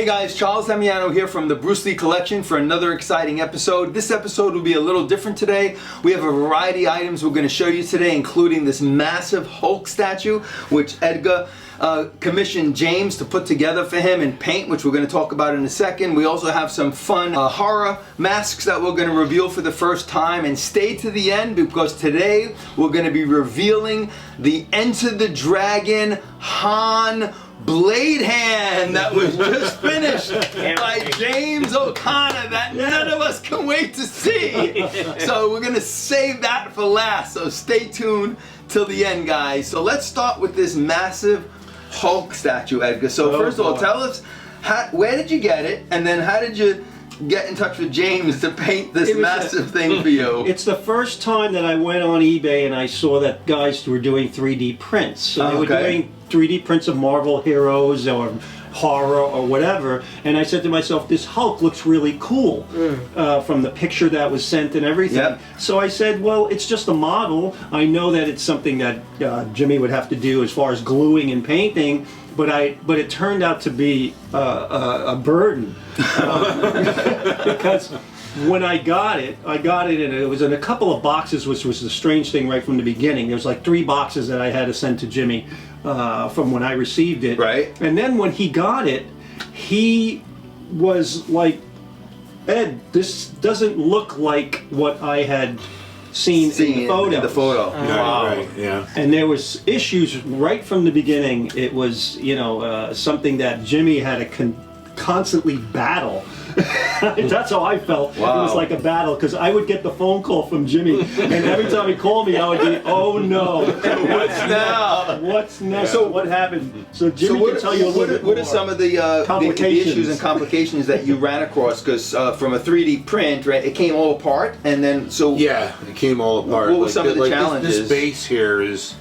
Hey guys, Charles Damiano here from the Bruce Lee Collection for another exciting episode. This episode will be a little different today. We have a variety of items we're going to show you today, including this massive Hulk statue, which Edgar commissioned James to put together for him in paint, which we're going to talk about in a second. We also have some fun horror masks that we're going to reveal for the first time. And stay to the end, because today we're going to be revealing the Enter the Dragon Han blade hand that was just finished by James O'Connor that none of us can wait to see. So we're going to save that for last. So stay tuned till the end, guys. So let's start with this massive Hulk statue, Edgar. So first of all, tell us, where did you get it? And then how did you get in touch with James to paint this massive thing for you? It's the first time that I went on eBay and I saw that guys were doing 3D prints. So they were doing 3D prints of Marvel heroes or horror or whatever, and I said to myself, this Hulk looks really cool from the picture that was sent and everything. Yep. So I said, well, it's just a model. I know that it's something that Jimmy would have to do as far as gluing and painting, but it turned out to be a burden because when I got it and it was in a couple of boxes, which was the strange thing right from the beginning. There was like 3 boxes that I had to send to Jimmy from when I received it. Right. And then when he got it, he was like, Ed, this doesn't look like what I had seen in the photo. In the photo. Wow. Right, yeah. And there was issues right from the beginning. It was, something that Jimmy had to constantly battle. That's how I felt. Wow. It was like a battle, because I would get the phone call from Jimmy, and every time he called me, I would be, oh no, what's now? What's next? So what happened? So Jimmy can tell you a little bit more. What are some of the issues and complications that you ran across? Because from a 3D print, right, it came all apart, and then yeah, it came all apart. What were some of the challenges? This base here is,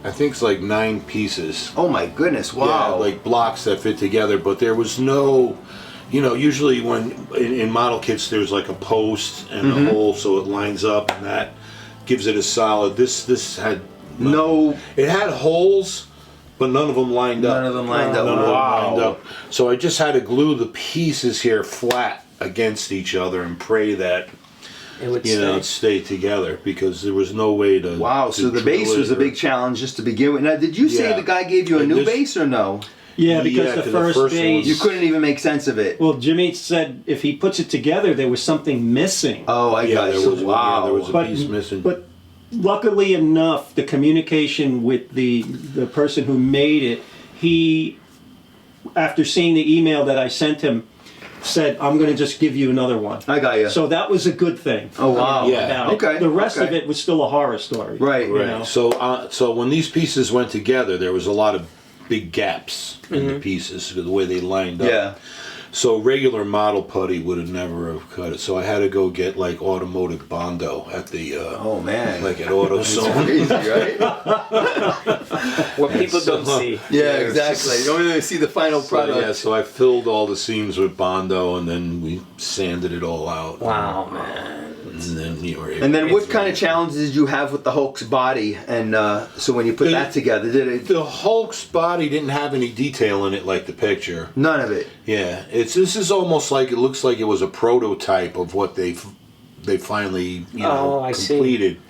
I think it's like 9 pieces. Oh my goodness! Wow. Yeah, like blocks that fit together, but there was no. Usually when in model kits there's like a post and a hole so it lines up, and that gives it a solid. This had no. It had holes, but none of them lined up. None of them lined up. None of them lined up. So I just had to glue the pieces here flat against each other and pray that it would stay together, because there was no way to. Wow. So the base was a big challenge just to begin with. Now, did you say the guy gave you a new base or no? Yeah, because the first base... You couldn't even make sense of it. Well, Jimmy said if he puts it together, there was something missing. Oh, I got it. Wow. There was a piece missing. But luckily enough, the communication with the person who made it, he, after seeing the email that I sent him, said, I'm going to just give you another one. I got you. So that was a good thing. Oh, wow. Yeah. Okay. The rest of it was still a horror story. Right. Right. So when these pieces went together, there was a lot of big gaps in the pieces, the way they lined up. Yeah. So regular model putty would have never have cut it. So I had to go get like automotive Bondo at the oh man, like at AutoZone. Crazy, right? What people don't see. Yeah, exactly. You don't really see the final product. Yeah, so I filled all the seams with Bondo, and then we sanded it all out. Wow, man. And then what kind of challenges did you have with the Hulk's body? And so when you put that together, did it? The Hulk's body didn't have any detail in it like the picture. None of it. Yeah, this is almost like, it looks like it was a prototype of what they finally completed.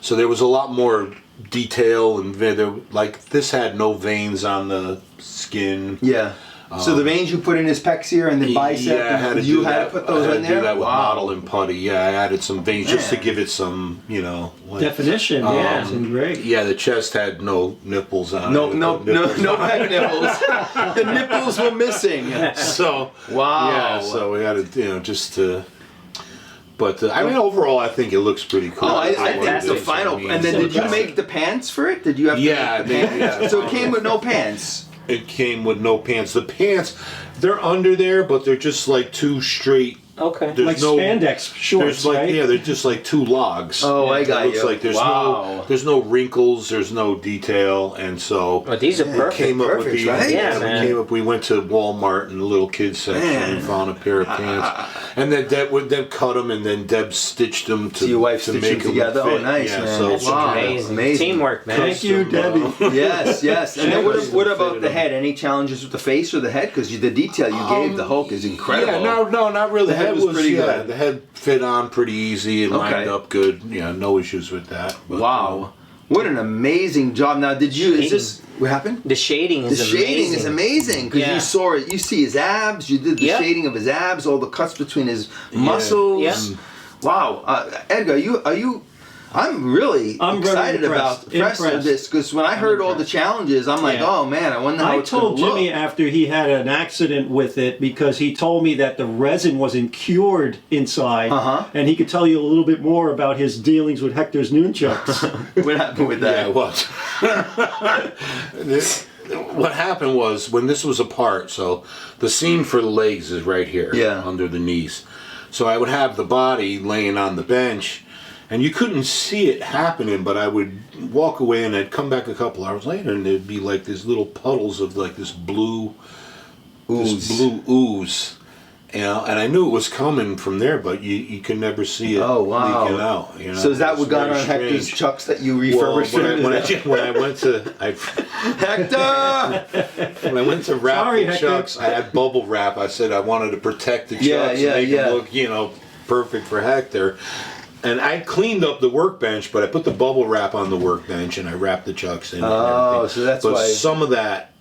So there was a lot more detail, and like this had no veins on the skin. Yeah. So the veins you put in his pecs here and the bicep, I had to put those in there? I had to do that with model and putty. Yeah, I added some veins just to give it some, definition. Yeah, and great. Yeah, the chest had no nipples on it. No pec nipples. The nipples were missing. So wow. Yeah, so we had to, just to. But I mean, overall, I think it looks pretty cool. Oh, I think that's the final. And then did you make the pants for it? Did you have to make the pants? Yeah. So it came with no pants. It came with no pants. The pants, they're under there, but they're just like 2 straight. Okay. Like spandex shorts, right? Yeah, they're just like 2 logs. Oh, I got you. It looks like there's no wrinkles, there's no detail, and so. Well, these are perfect. Came up with these, right? Yeah, man. We went to Walmart in the little kids section and found a pair of pants. And then Deb would then cut them, and then Deb stitched them to, So your wife to stitched make them together? fit. Oh, nice, yeah, man. So That's Wow. amazing. Amazing. Teamwork, man. Thank you, Debbie. Yes, yes. And then Custom what about fitted the them. head? Any challenges with the face or the head? Because the detail you gave the Hulk is incredible. Yeah, no, not really. The head was pretty good. The head fit on pretty easy. It lined Okay. up good. Yeah, no issues with that. But, Wow. What an amazing job. Now, did you, is this, what happened? The shading The is shading is amazing because Yeah. you saw it. You see his abs. You did the Yep. shading of his abs, all the cuts between his muscles. Yeah. Wow, Edgar, are you? I'm really I'm very excited about the press of impressed. this because when I heard all the challenges, I'm like, Yeah. oh man, I wonder how I it's gonna told Jimmy look. after he had an accident with it because he told me that the resin wasn't cured inside, and he could tell you a little bit more about his dealings with Hector's nunchucks. What happened with Yeah, that? it was. What happened was when this was apart, so the seam for the legs is right here, Yeah. under the knees. So I would have the body laying on the bench, and you couldn't see it happening, but I would walk away and I'd come back a couple hours later, and there'd be like these little puddles of like this blue ooze. You know, and I knew it was coming from there, but you can never see it Oh, wow. leaking out. You know? So is that It's what got very on Hector's strange. chucks that you Well, refurbished? when I went to Hector! when I went to wrap Sorry, the Hector. chucks, I had bubble wrap. I said I wanted to protect the chucks Yeah, and yeah, make yeah. them look, perfect for Hector. And I cleaned up the workbench, but I put the bubble wrap on the workbench and I wrapped the chucks in. Oh, and everything. so that's but why- some of that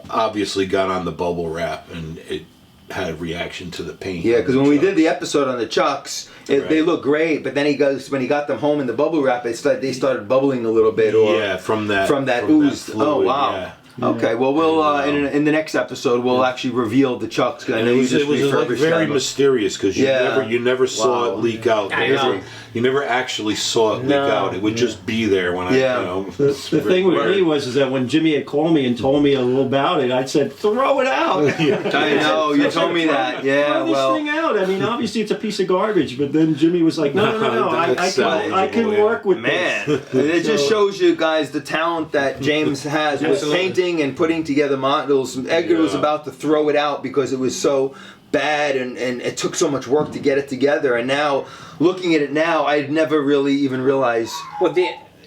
obviously got on the bubble wrap, and it had a reaction to the paint. Yeah, because on when we chucks. did the episode on the chucks, they look great. But then when he got them home in the bubble wrap, they started bubbling a little bit, or yeah, from that ooze. fluid, Oh wow. yeah. Okay, well we'll in the next episode we'll actually reveal the chucks. 'Cause I And know it you was, just it was like refurbished very them. mysterious because Yeah. you never saw Wow. it leak out. I know. You never actually saw it leak No. out. It would just be there when Yeah. The thing with me was that when Jimmy had called me and told me a little about it, I said, throw it out. I know you told me that. Yeah, Throw this well. thing out. I mean, obviously it's a piece of garbage, but then Jimmy was like, no. I That's can salvageable, work with Man, this. it just shows you guys the talent that James has with Absolutely. painting and putting together models. Edgar was Yeah. about to throw it out because it was so bad and it took so much work to get it together. And now, looking at it now, I'd never really even realized. Well,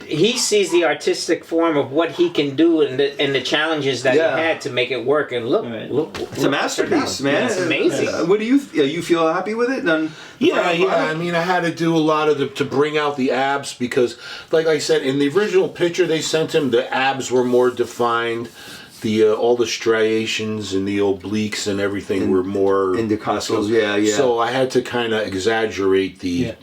he sees the artistic form of what he can do and the challenges that Yeah. he had to make it work. And look, Right. It's a masterpiece, man. It's amazing. What do you feel happy with it? Then Yeah. I mean, I had to do a lot of to bring out the abs because, like I said, in the original picture they sent him, the abs were more defined. All the striations and the obliques and everything were more intercostals, yeah. So I had to kind of exaggerate the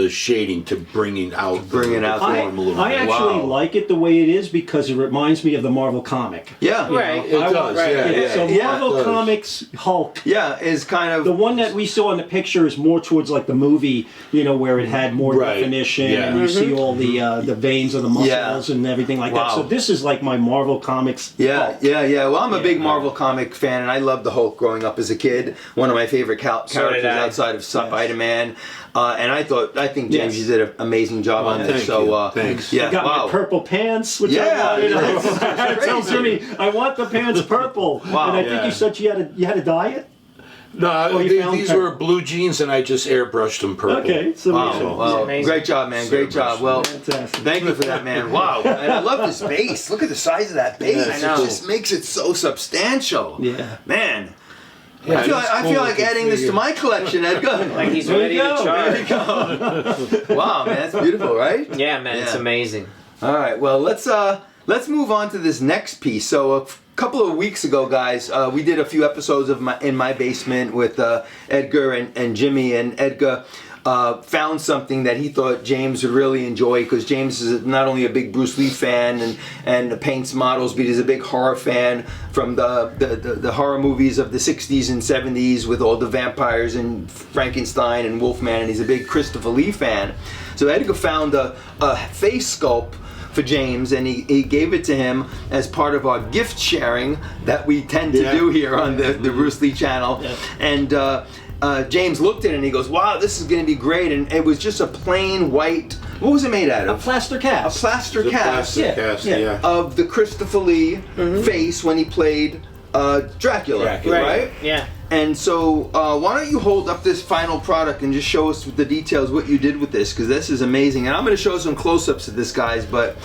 shading to bring it out a little I bit. actually Wow. like it the way it is because it reminds me of the Marvel comic. Yeah, Right. It does, yeah. So Yeah, Marvel it does. Comics Hulk. Yeah, is kind of The one that we saw in the picture is more towards like the movie, where it had more Right. definition Yeah. and you see all the veins of the muscles Yeah. and everything like that. Wow. So this is like my Marvel Comics Hulk. Yeah. Well, I'm a big Marvel comic fan, and I loved the Hulk growing up as a kid. One of my favorite characters I. outside of Spider-Man. And I think James, Yes. you did an amazing job on this. thank So, you. Thanks. yeah, I got wow. my purple pants, which Yeah, I wanted. that's I had to tell crazy. Jimmy, I want the pants purple. Wow. And I think Yeah. you said you had to dye it? No, you found these purple. were blue jeans and I just airbrushed them purple. Okay, so Wow. amazing. Great job, man. Great job. Well, fantastic. thank you for that, man. Wow. And I love this base. Look at the size of that base. Yeah, I know. It just makes it so substantial. Yeah. Man. Yeah, I feel it's like, I cool feel like to adding this to figure. my collection, Edgar. Like he's There ready you to go. charge. Wow, man, that's beautiful, right? Yeah, man, it's Yeah. amazing. All right, well, let's move on to this next piece. So a couple of weeks ago, guys, we did a few episodes of in my basement with Edgar and Jimmy, and Edgar found something that he thought James would really enjoy because James is not only a big Bruce Lee fan and paints models, but he's a big horror fan from the horror movies of the 60s and 70s with all the vampires and Frankenstein and Wolfman, and he's a big Christopher Lee fan. So Edgar found a face sculpt for James, and he gave it to him as part of our gift sharing that we tend to do here on the Bruce Lee channel. Yeah. And James looked at it and he goes, wow, this is going to be great. And it was just a plain white, what was it made out A of? plaster A cast. plaster The cast plastic cast, yeah. yeah. of the Christopher Lee face when he played Dracula, right? Yeah. And so, why don't you hold up this final product and just show us the details, what you did with this, because this is amazing. And I'm going to show some close-ups of this, guys, but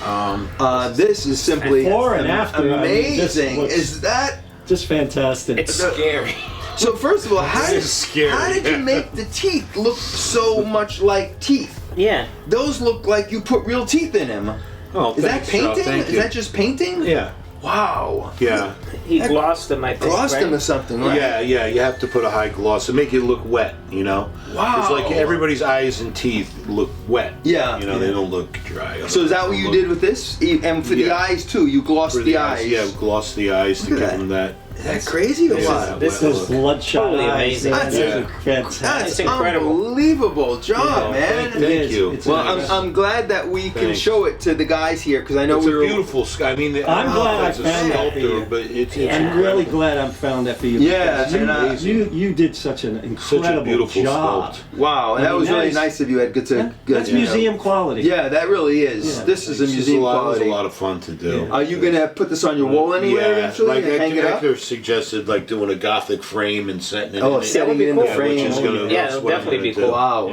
this is simply Before and after, amazing. Is that just fantastic? It's scary. so? First of all, how scary. did you make the teeth look so much like teeth? Yeah. Those look like you put real teeth in them. Oh, Is that thanks, painting? thank Is you. that just painting? Yeah. Wow. Yeah. He glossed them, I think. Glossed right? them or something, right? Yeah, yeah, you have to put a high gloss to make it look wet, you know? Wow. It's like everybody's eyes and teeth look wet. Yeah. You know, they don't look dry. So is that what you did with this? And for the Yeah. eyes too, you glossed For the eyes. Yeah, gloss the eyes to Look give at them that. Is that crazy or Yeah. what? This wet Those look. bloodshot Totally eyes. amazing. That's Yeah. fantastic. That's It's incredible. unbelievable job, man. Thank you. It's Well, amazing. I'm glad that we can Thanks. show it to the guys here because I know It's we a were beautiful sky. I mean, I'm glad I it's a found that for sculptor, you. but it's I'm really glad I found that for you. Yeah, because and, you did such an incredible such a beautiful job. sculpt. wow, and I that mean, was that really is- nice of you, Edgar. That's museum quality. Yeah, that really is. Yeah. This is a It's just museum It was quality. a lot of fun to do. Yeah. Are you gonna put this on your wall anywhere Yeah, eventually like and hang it up? Edgar suggested, like doing a Gothic frame and setting it. Oh, in it. setting it in the cool. frame. Which is gonna, Yeah, that's it'll what I'm definitely be gonna cool. Wow.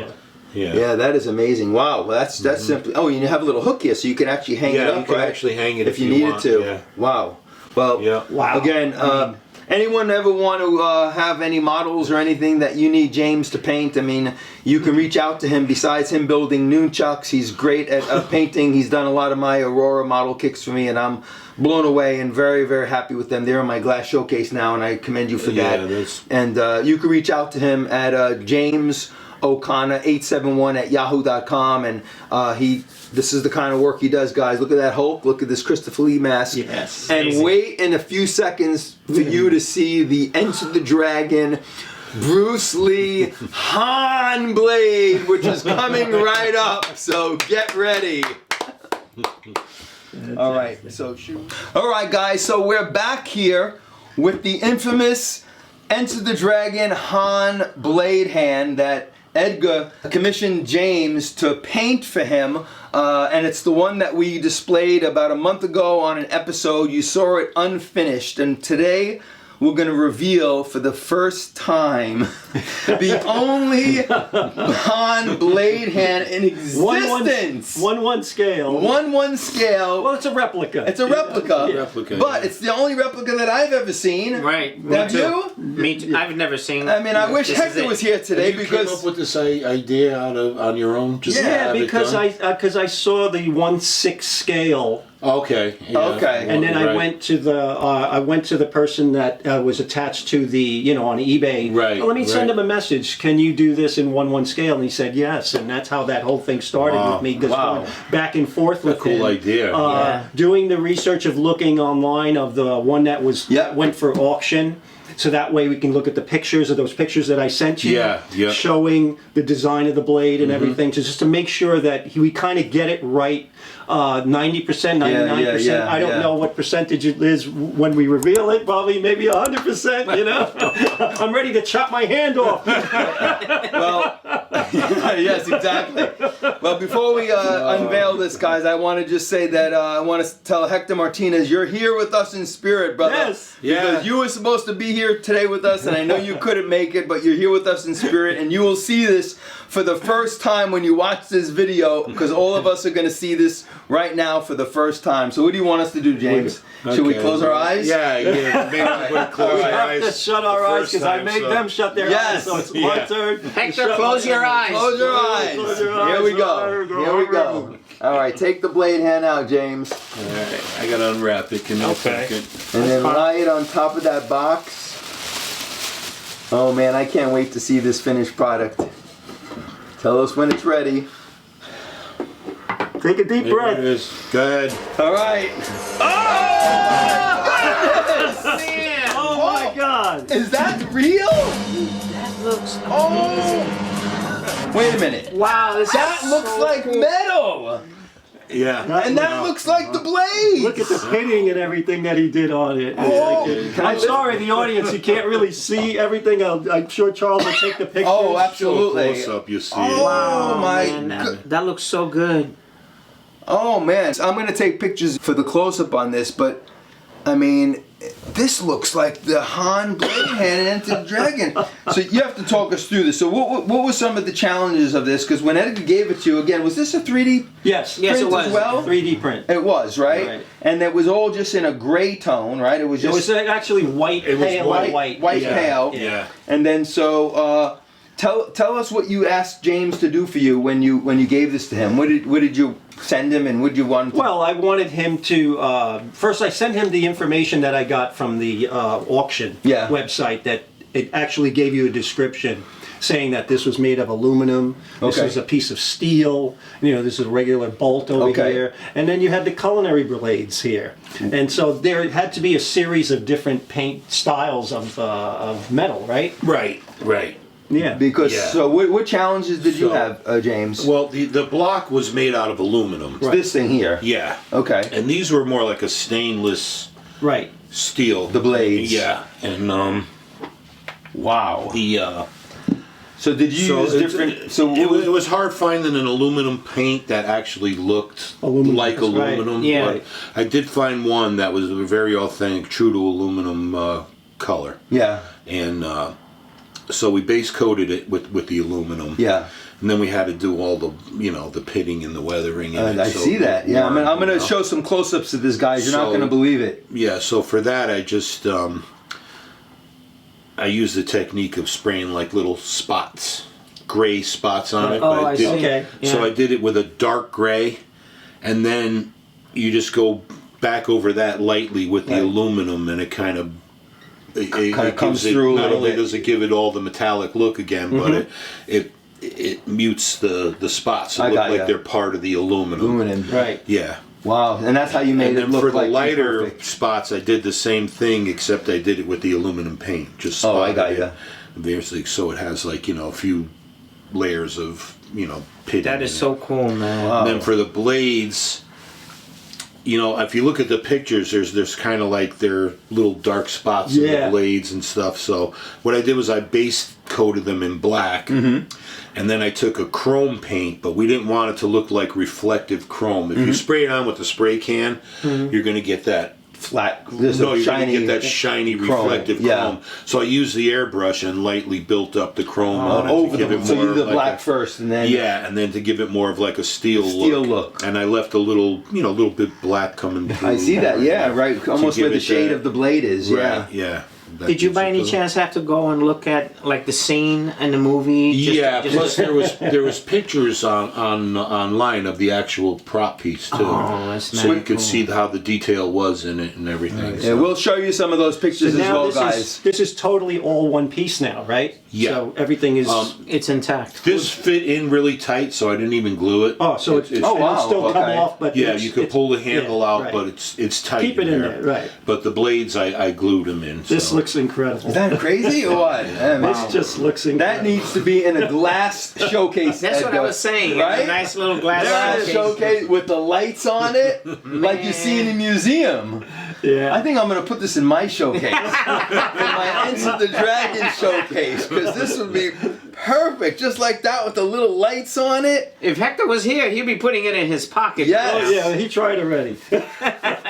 do. Yeah. Yeah, that is amazing. Wow, well, that's simply. Oh, and you have a little hook here, so you can actually hang it Yeah, up. you can right? actually hang it if you needed want, to. Yeah. Wow. Well, Yeah. Wow. again, anyone ever want to have any models or anything that you need James to paint? I mean, you can reach out to him. Besides him building nunchucks, he's great at painting. He's done a lot of my Aurora model kicks for me, and I'm blown away and very, very happy with them. They're in my glass showcase now, and I commend you for Yeah, that. that's- And you can reach out to him at James O'Connor 871 at yahoo.com, and this is the kind of work he does, guys. Look at that Hulk, look at this Christopher Lee mask. Yes. And Amazing. wait in a few seconds for you to see the Enter the Dragon Bruce Lee Han Blade, which is coming right up. So get ready. All right, so shoot. All right, guys, so we're back here with the infamous Enter the Dragon Han Blade hand that Edgar commissioned James to paint for him, and it's the one that we displayed about a month ago on an episode. You saw it unfinished, and today we're going to reveal for the first time the only Han Blade hand in existence. 1-1 scale. 1/1 scale. Well, it's a replica. It's a replica, Replica, but yeah. it's the only replica that I've ever seen. Right. Have you? Me too. I've never seen. I mean, I wish This is Hector it. was here today You came up because with this idea on your own. Just to Yeah, have it because done? I saw the 1/6 scale, Okay. Yeah. Okay. and then I Right. went to the person that was attached to the on eBay. Right, Let me send right. him a message. Can you do this in 1/1 scale? And he said yes, and that's how that whole thing started Wow, with me. Just wow. going back and forth with cool him. idea. Yeah. Doing the research of looking online of the one that was Yep. went for auction. So that way we can look at the pictures of those pictures that I sent you, Yeah, yeah. showing the design of the blade and everything, just to make sure that we kind of get it right. 90%, 99%. yeah, I don't yeah. know what percentage it is when we reveal it. Probably maybe 100%. I'm ready to chop my hand off. well, yes, exactly. Well, before we unveil this, guys, I want to just say that I want to tell Hector Martinez, you're here with us in spirit, brother. Yes. Because Yeah. you were supposed to be here today with us, and I know you couldn't make it, but you're here with us in spirit, and you will see this for the first time when you watch this video, because all of us are going to see this right now for the first time. So what do you want us to do, James? Should we Okay. close our eyes? Yeah, yeah. Maybe we'll close We our have eyes to shut our the eyes first because I time, made so- them shut their Yes. eyes. So it's my Yeah. turn. to Hector, shut close my your eyes. eyes. Close your eyes. Close your Here eyes. we go. Here we go. All right, take the blade hand out, James, All right, I gotta unwrap it. Give me a Okay. second. and then lie it on top of that box. Oh man, I can't wait to see this finished product. Tell us when it's ready. Take a deep There breath. it is. Go ahead. All right. Man, Oh my God! Is that real? that looks. Oh! Wait a minute. Wow, this That is looks so like cool. metal! Yeah. And that looks like the blade! Look at the pitting and everything that he did on it. It's Oh. like Can I I'm lift- sorry, the audience, you can't really see everything. I'm sure Charles will take the pictures. Oh, absolutely. Close up, you see Oh, it. Wow, my man, God. that looks so good. Oh man, I'm gonna take pictures for the close-up on this, but I mean, this looks like the Han blade hand and Enter the Dragon. So you have to talk us through this. So what were some of the challenges of this? Because when Edgar gave it to you, again, was this a 3D Yes, print it was. as well? 3D print. It was, right? Right. And it was all just in a gray tone, right? It was It just was actually white, It was pale, white. white yeah. pale. Yeah. And then so tell us what you asked James to do for you when you gave this to him. What did you send him, and what did you want him to? Well, I wanted him to. First, I sent him the information that I got from the auction website. That it actually gave you a description saying that this was made of aluminum. This Okay. was a piece of steel. You know, this is a regular bolt over Okay. here, and then you had the culinary blades here. And so there had to be a series of different paint styles of metal, right? Right. Right. Yeah. Because Yeah. so what challenges did you So- have, James? Well, the block was made out of aluminum. This thing here. Yeah. Okay. And these were more like a stainless Right. steel. The blades. Yeah. And Wow. the So did you use different? So it was hard finding an aluminum paint that actually looked Aluminum, like that's right. aluminum. Yeah. But I did find one that was a very authentic, true to aluminum color. yeah, And so we base coated it with the aluminum. yeah. And then we had to do all the the pitting and the weathering. In it, I so see that. Yeah, I'm going to you know. show some close-ups of this, guys. You're not So- going to believe it. Yeah, so for that I just I used the technique of spraying like little spots, gray spots on it. Oh, but I see. Okay. So Yeah. I did it with a dark gray, and then you just go back over that lightly with the Right. aluminum, and it kind of it comes gives through a Not little only bit. does it give it all the metallic look again, but it mutes the spots. It I look got like ya. they're part of the aluminum. Aluminum. Right. Yeah. Wow, and that's how you made And it then look for the like lighter perfect. spots, I did the same thing, except I did it with the aluminum paint. Just Oh, I spotted got it. ya. Basically, so it has like a few layers of pitting. That is in it. so cool, man. Wow. And then for the blades, if you look at the pictures, there's kind of like there little dark spots in Yeah. the blades and stuff. So what I did was I base coated them in black, and then I took a chrome paint, but we didn't want it to look like reflective chrome. If you spray it on with a spray can, you're going to get that. Flat. There's No, a you're shiny. going to get that shiny chrome, reflective yeah. chrome. So I used the airbrush and lightly built up the chrome on it over to give the. it So more you did the like black a- first, and then yeah, and then to give it more of like a steel look. And I left a little, little bit black coming through. I see that. Yeah, right. Almost give where the it shade that- of the blade is. Yeah. Right, yeah. That Did you gives by it any the- chance have to go and look at like the scene in the movie? Yeah. Plus, there was pictures online of the actual prop piece too, Oh, that's so you mad could cool. see how the detail was in it and everything. Yeah, so. we'll show you some of those pictures So as now well, this guys. this is totally all one piece now, right? Yeah. So everything is. It's intact. This fit in really tight, so I didn't even glue it. oh, so it's oh, wow, it'll still come okay. off, but Yeah, it's- you could it's- pull the handle yeah, out, right. but it's tight. Keep it in there, right. But the blades, I glued them in. This so. looks incredible. Is that crazy or what? Yeah, man. This just looks incredible. That needs to be in a glass showcase. That's what I Edgar, was saying. Right? A nice little glass Glass showcase. showcase with the lights on it, like you see in a museum. Yeah. I think I'm gonna put this in my showcase, in my Enter the Dragon showcase, because this would be perfect, just like that with the little lights on it. If Hector was here, he'd be putting it in his pocket. Yes. Oh yeah, he tried already.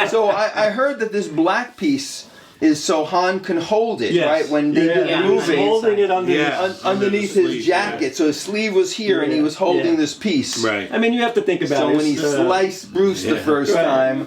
So I heard that this black piece is so Han can hold it, Yes. right? When they did the Yeah. He was movie. holding it under. Yeah. Underneath Under the his sleeve, jacket, so his sleeve was here, and he Yeah. was holding Yeah. this piece. Right. I mean, you have to think about So it. when he It's, sliced Bruce the yeah. first Right. time,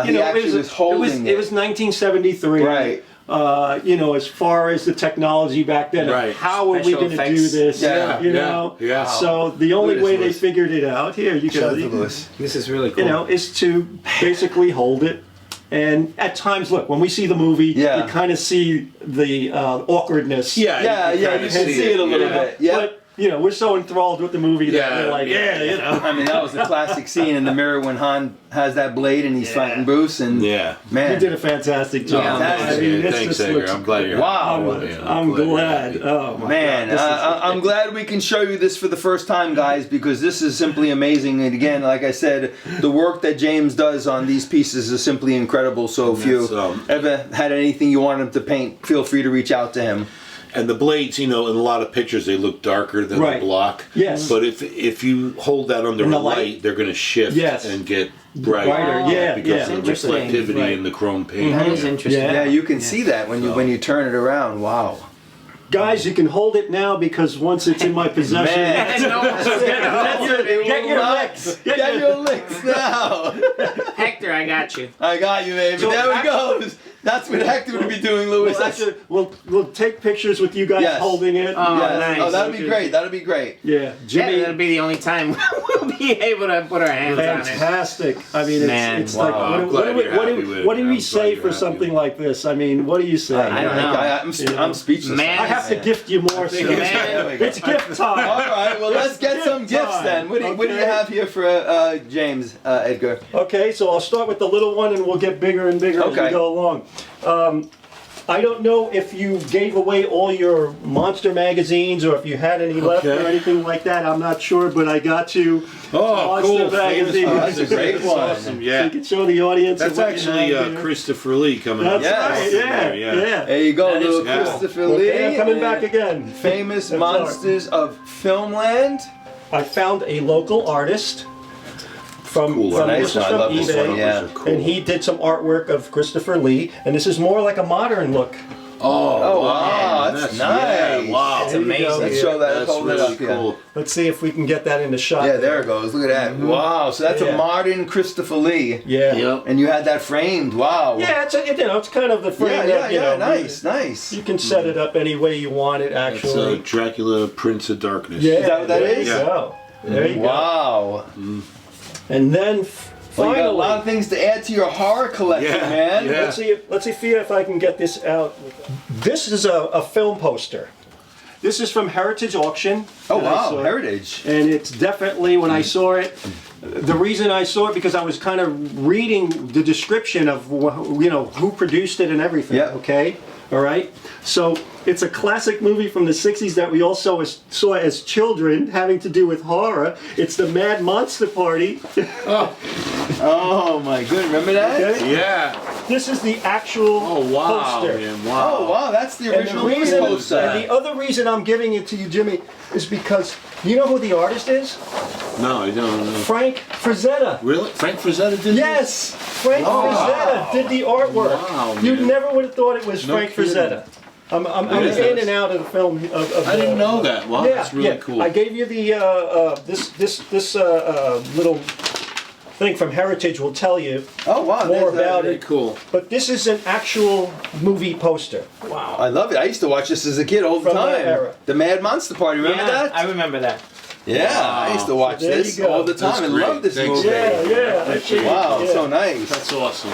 he actually was holding It was 1973. Right. As far as the technology back then, Right. how are we Special going to do effects. this? Yeah, You yeah, know. yeah. So the only Look at way this, they Louis. figured it out here, you Shout out to can, Louis. This is really cool. is to basically hold it. And at times, look, when we see the movie, Yeah. we kind of see the awkwardness. Yeah, Yeah, you you kinda can see it a little you know? bit. Yeah. But we're so enthralled with the movie that Yeah. we're like, I mean, that was the classic scene in the mirror when Han has that blade and he's fighting Bruce, and Yeah. man, You did a fantastic job. Yeah, fantastic. this Thanks, just Edgar. looks I'm glad you're Wow. happy. I'm you're glad. happy. Oh my man, God. This is- I'm glad we can show you this for the first time, guys, because this is simply amazing. And again, like I said, the work that James does on these pieces is simply incredible. So if you That's, ever had anything you want him to paint, feel free to reach out to him. And the blades, you know, in a lot of pictures they look darker than Right. the block. Yes. But if you hold that under In a the light, light. they're going to shift Yes. and get brighter. Brighter, yeah, because yeah. of the Interesting. reflectivity Right. in the chrome paint. That is interesting. Yeah. Yeah, you can see that when you turn it around. Wow. Guys, you can hold it now because once it's in my possession, Man. get your licks. Get your licks now. Hector, I got you. I got you, baby. So There we actually- go. That's what Hector would be doing, Louis. We'll take pictures with you guys Yes. holding it. Oh, Yes. nice. Oh, that'd be great. That'd be great. Yeah, Yeah, Jimmy. that'll be the only time we'll be able to put our hands on it. Fantastic. I mean, Man, it's wow. like, I'm glad you're happy with it. what do we I'm say glad you're for happy something with like this? I mean, what do you say? I don't know. I'm speechless. Man. I have to gift you more. think so- it's- There we go. It's gift time. All right, well, let's get Gift some gifts time. then. What do you Okay. have here for James, Edgar? Okay, so I'll start with the little one and we'll get bigger and bigger as Okay. we go along. I don't know if you gave away all your monster magazines or if you had any left or Okay. anything like that. I'm not sure, but I got you Oh, Monster cool. magazine. Oh, that's a great That's one. Awesome, So yeah. you can show the audience. That's what you actually have here. Christopher Lee coming up. That's Yes. right, yeah, yeah. There you go, That is little cool. Christopher Lee. Okay, I'm coming back and again. Famous That's monsters of filmland. I found a local artist from, Cool. from Nice this is one. I from love this eBay, one, yeah. and he did some artwork of Christopher Lee, and this is more like a modern look. Oh, wow, that's nice. Yeah, wow. It's There you go. amazing. Let's show that. That's Hold it really up here. cool. Let's see if we can get that in the shot. Yeah, there it goes. Look at that. Wow, so that's a Yeah. modern Christopher Lee. Yeah. Yep. And you had that framed. Wow. Yeah, it's kind of the frame Yeah, that, yeah, you know, nice, nice. You can set it up any way you want it, It's actually. Dracula, Prince of Darkness. Yeah, Is that what that there is? you go. There you go. Wow. And then Well, you got a finally, lot of things to add to your horror collection, Yeah, man. yeah. let's see if I can get this out. This is a film poster. This is from Heritage Auction. Oh, that I wow, saw. heritage. And it's definitely, when I saw it, the reason I saw it because I was kind of reading the description of who produced it and everything. Yeah. Okay, all right. So it's a classic movie from the '60s that we also saw as children, having to do with horror. It's the Mad Monster Party. Oh my good, remember that? Okay? Yeah. This is the actual Oh, wow, poster. man. Wow. Oh wow, that's the And the original reason, poster. and the other reason I'm giving it to you, Jimmy, is because you know who the artist is? No, I don't know. Frank Frazetta. Really? Frank Frazetta did Yes, Frank Frazetta did the artwork. Wow, You man. never would have thought it was No Frank kidding. Frazetta. I'm Yeah. in and out of the film. Of I didn't know that. Wow, Yeah, that's really yeah. cool. I gave you the this little thing from Heritage will tell you Oh wow, more that's about Very it. cool. But this is an actual movie poster. I love it. I used to watch this as a kid all the From that time. era. The Mad Monster Party, remember Yeah, that? I remember that. Yeah, I used to watch So there this you go. all the time That's and great. love this Thanks, movie. Dave. Yeah. Wow, yeah. so nice. That's awesome.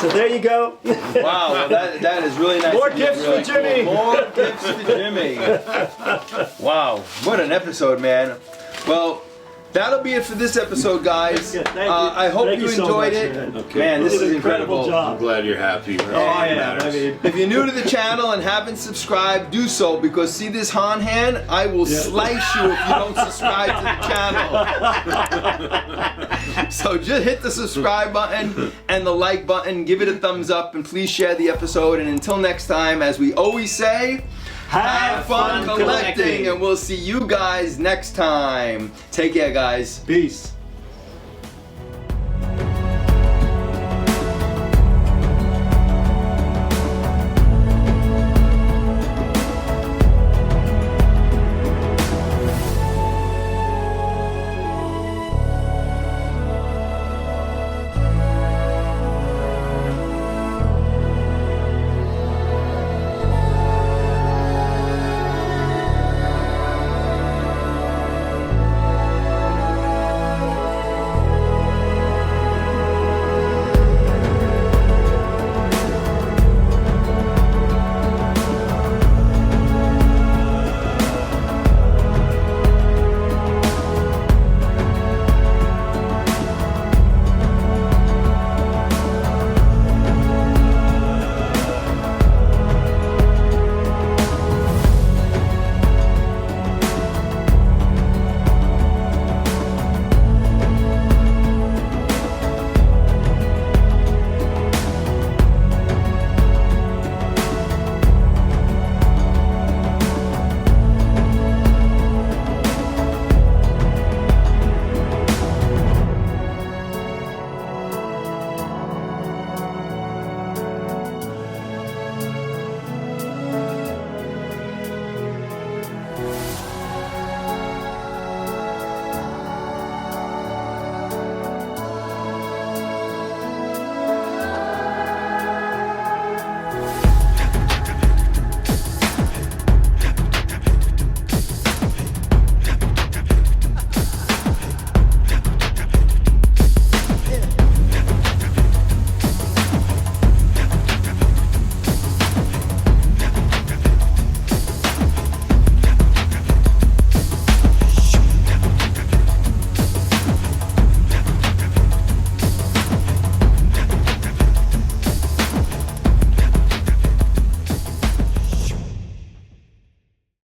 So there you go. Wow, well, that is really nice. More to get, gifts for really Jimmy. cool. More gifts for Jimmy. Wow, what an episode, man. Well, that'll be it for this episode, guys. Yeah, thank you. I hope Thank you so enjoyed much, it. man. Okay. Man, You this did is an incredible incredible. I'm glad you're happy. That's all Oh that yeah, matters. I mean, If you're new to the channel and haven't subscribed, do so, because see this Han hand? I will slice you if you don't subscribe to the channel. So just hit the subscribe button and the like button, give it a thumbs up, and please share the episode. And until next time, as we always say, have fun collecting, and we'll see you guys next time. Take care, guys. peace.